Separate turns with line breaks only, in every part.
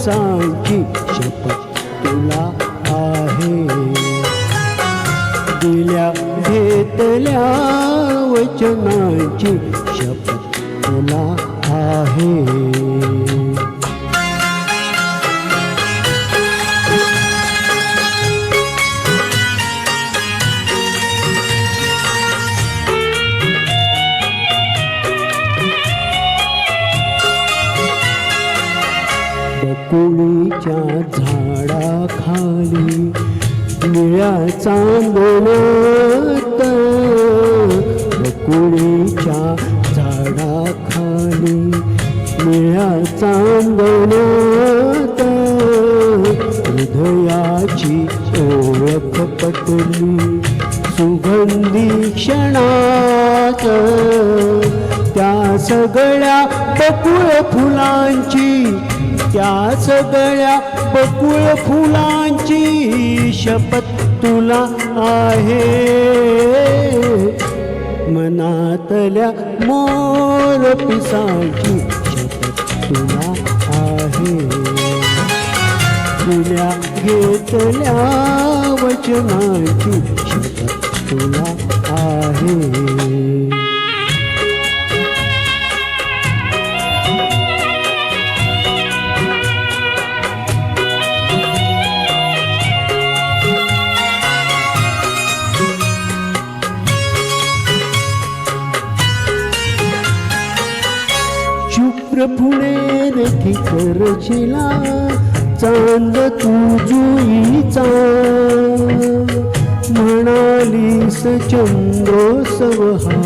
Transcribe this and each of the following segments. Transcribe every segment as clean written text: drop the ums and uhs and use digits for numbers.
पिसांची शपथ तुला आहे. दिल्या घेतल्या वचनांची शपथ तुला आहे. बकुळीच्या झाडाखाली निळ्या चांदण्यात, बकुळीच्या झाडाखाली निळ्या चांदण्यात हृदयाची ओळख पटली सुगंधी क्षणात. त्या सगळ्या बकुळ फुलांची, त्या सगळ्या बकुळ फुलांची शपथ तुला आहे. मनातल्या मोर पिसांची शपथ तुला आहे. दिल्या घेतल्या वचनांची शपथ तुला आहे. शुभ्र फुले रेखी करशिला चांद तू जुईचा. म्हणालीस चंद्रोत्सव हा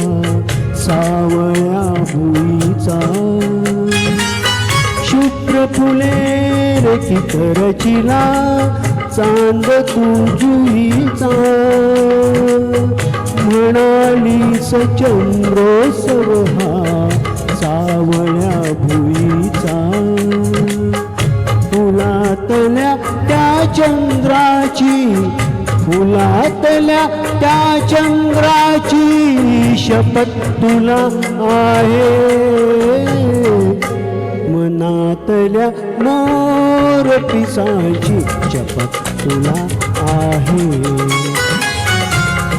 सावळ्या भुईचा. शुभ्र फुले रेखी करशिला चांद तू जुईचा. म्हणालीस चंद्रोत्सव हा सावळ्या भुईचा. फुलातल्या त्या चंद्राची, फुलातल्या त्या चंद्राची शपथ तुला आहे. मनातल्या मोर पिसांची शपथ तुला आहे.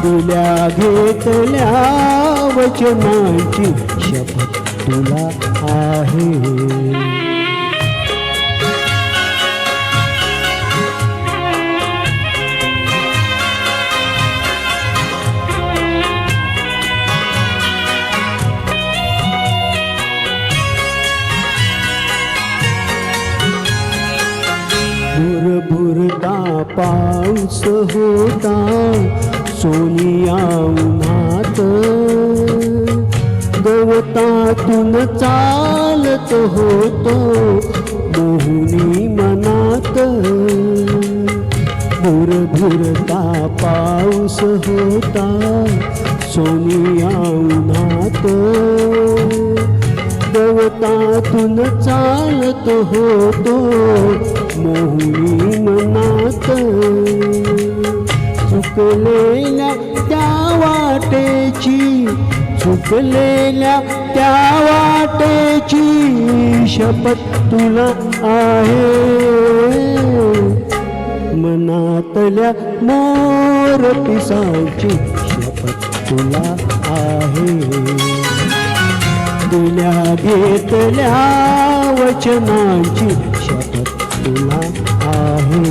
दिल्या घेतल्या वचनांची शपथ तुला आहे. भुरभुरता पाऊस होता सोनिया उन्हात. गवतातून चालत होतो मोहुनी मनात. भुरभुरता पाऊस होता सोनिया उन्हात. गवतातून चालत होतो मोहुनी मनात. चुकलेल्या त्या वाटेची, चुकलेल्या त्या वाटेची शपथ तुला आहे. मनातल्या मोर पिसांची शपथ तुला आहे. दिल्या घेतल्या वचनांची शपथ तुला आहे.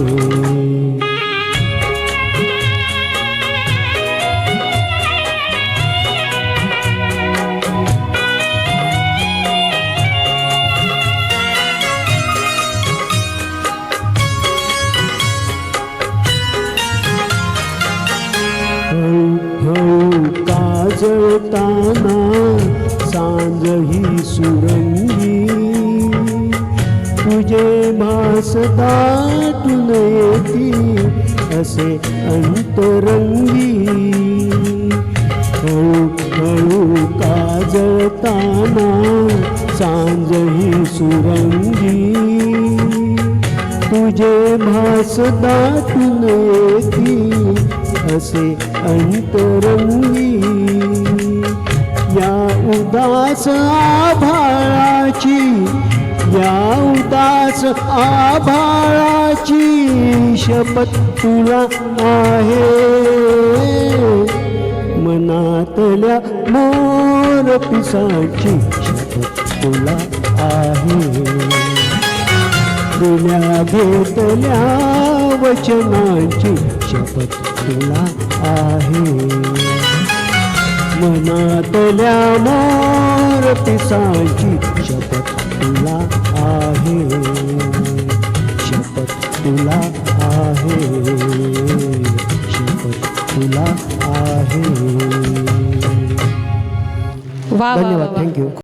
काजळताना सांज ही सुरंगी. तुझे भास दाटून येती असे अंतरंगी. हळू हळू काजळताना सांज ही सुरंगी. तुझे भास दाटून येती असे अंतरंगी. या उदास आभाळाची, या उदास आभाळाची शपथ तुला आहे, मनातल्या मोर पिसाची शपथ तुला आहे, दिल्या घेतल्या वचनाची शपथ तुला आहे, मनातल्या मोर पिसाची शपथ तुला आहे, शपथ तुला आहे, शपथ तुला आहे.
वा वा
धन्यवाद,
वा.
थँक्यू.